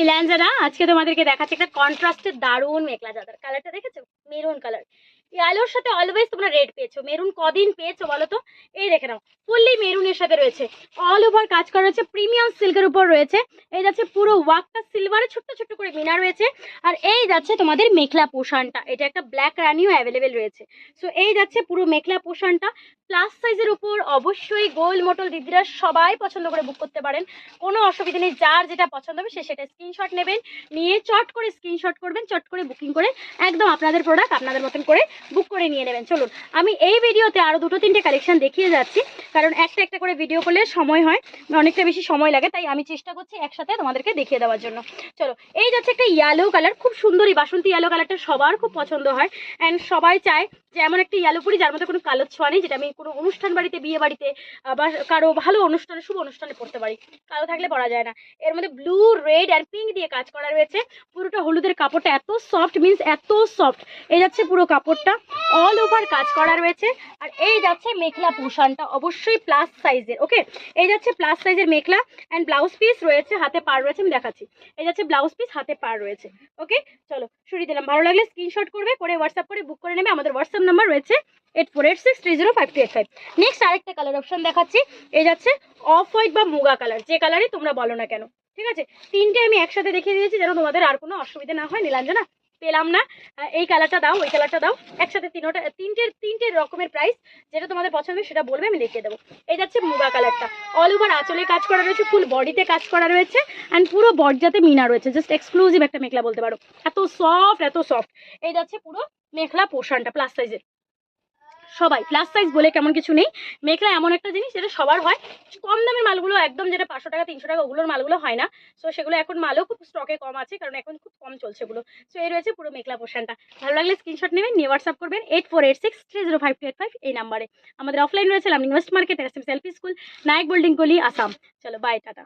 নীলাঞ্জনা আজকে তোমাদেরকে দেখাচ্ছি একটা কন্ট্রাস্টের দারুণ মেখলা চাদর। কালারটা দেখেছো? Maroon colour. আলোর সাথে অলওয়েজ তোমরা রেড পেয়েছো, মেরুন কদিন পেয়েছো বলো তো? এই দেখে নাও, ফুললি মেরুনের সাথে রয়েছে, অল ওভার কাজ করা রয়েছে, প্রিমিয়াম সিল্কের উপর রয়েছে। এই যাচ্ছে পুরো ওয়ার্কটা সিলভারে ছোট্ট ছোট্ট করে মিনা রয়েছে। আর এই যাচ্ছে তোমাদের মেখলা পোশানটা, এটা একটা ব্ল্যাক রানিও অ্যাভেলেবেল রয়েছে। সো এই যাচ্ছে পুরো মেখলা পোশানটা প্লাস সাইজের উপর। অবশ্যই গোল মোটল দিদিরা সবাই পছন্দ করে বুক করতে পারেন, কোনো অসুবিধা নেই। যার যেটা পছন্দ হবে সে সেটা স্ক্রিনশট নেবেন, নিয়ে চট করে স্ক্রিনশট করবেন, চট করে বুকিং করে একদম আপনাদের প্রোডাক্ট আপনাদের মতন করে বুক করে নিয়ে নেবেন। চলুন আমি এই ভিডিওতে আরও দুটো তিনটে কালেকশন দেখিয়ে যাচ্ছি, কারণ একটা একটা করে ভিডিও করলে সময় হয়, অনেকটা বেশি সময় লাগে, তাই আমি চেষ্টা করছি একসাথে তোমাদেরকে দেখিয়ে দেওয়ার জন্য। চলো, এই যাচ্ছে একটা ইয়েলো কালার, খুব সুন্দরই বাসন্তী ইয়েলো কালারটা সবার খুব পছন্দ হয় অ্যান্ড সবাই চায় যে এমন একটা ইয়েলো পরি যার মধ্যে কোনো কালোর ছোঁয়া নেই, যেটা আমি কোনো অনুষ্ঠান বাড়িতে, বিয়ে বাড়িতে বা কারো ভালো অনুষ্ঠানে, শুভ অনুষ্ঠানে পড়তে পারি। কালো থাকলে পরা যায় না। এর মধ্যে ব্লু, রেড আর পিঙ্ক দিয়ে কাজ করা রয়েছে। পুরোটা হলুদের কাপড়টা এত সফট, মিন্স এত সফট। এই যাচ্ছে পুরো কাপড়টা অল ওভার কাজ করা রয়েছে। আর এই যাচ্ছে মেখলা পোশানটা অবশ্যই প্লাস সাইজের। ওকে, এই যাচ্ছে প্লাস সাইজের মেখলা অ্যান্ড ব্লাউজ পিস রয়েছে, হাতে পার রয়েছে, আমি দেখাচ্ছি। এই যাচ্ছে ব্লাউজ পিস, হাতে পার রয়েছে। ওকে, চলো শুরু দিলাম। ভালো লাগলে স্ক্রিনশট করবে, করে হোয়াটসঅ্যাপ করে বুক করে নেবে। আমাদের হোয়াটসঅ্যাপ নাম্বার রয়েছে 8486305285। নেক্সট আরেকটা কালার অপশন দেখাচ্ছি। এই যাচ্ছে অফ হোয়াইট বা মুগা কালার, যে কালারই তোমরা বলো না কেন, ঠিক আছে? তিনটে আমি একসাথে দেখিয়ে দিয়েছি যেন তোমাদের আর কোনো অসুবিধা না হয়। নীলাঞ্জনা পেলাম না, এই কালারটা দাও, ওই কালারটা দাও, একসাথে তিনটে রকমের প্রাইস, যেটা তোমাদের পছন্দ সেটা বলবে, আমি দেখিয়ে দেবো। এই যাচ্ছে মুগা কালারটা, অল ওভার আঁচলে কাজ করা রয়েছে, ফুল বডিতে কাজ করা রয়েছে অ্যান্ড পুরো বর্জাতে মিনা রয়েছে। জাস্ট এক্সক্লুসিভ একটা মেখলা বলতে পারো, এত সফট এত সফট। এই যাচ্ছে পুরো মেখলা পোশানটা প্লাস সাইজের। সবাই প্লাস সাইজ বলে কেমন কিছু নেই, মেখলা এমন একটা জিনিস যেটা সবার হয়। কম দামের মালগুলো একদম, যেটা 500 টাকা 300 টাকা, ওগুলোর মালগুলো হয় না। সো সেগুলো এখন মালও খুব স্টকে কম আছে, কারণ এখন খুব কম চলছে ওগুলো। সো এই রয়েছে পুরো মেখলা পোশানটা। ভালো লাগলে স্ক্রিনশট নেবেন, নিয়ে হোয়াটসঅ্যাপ করবেন 8486305285 এই নাম্বারে। আমাদের অফলাইন রয়েছে Lumding west market, selfie school, Nayak building, গলি, আসাম। চলো বাই, টাটা।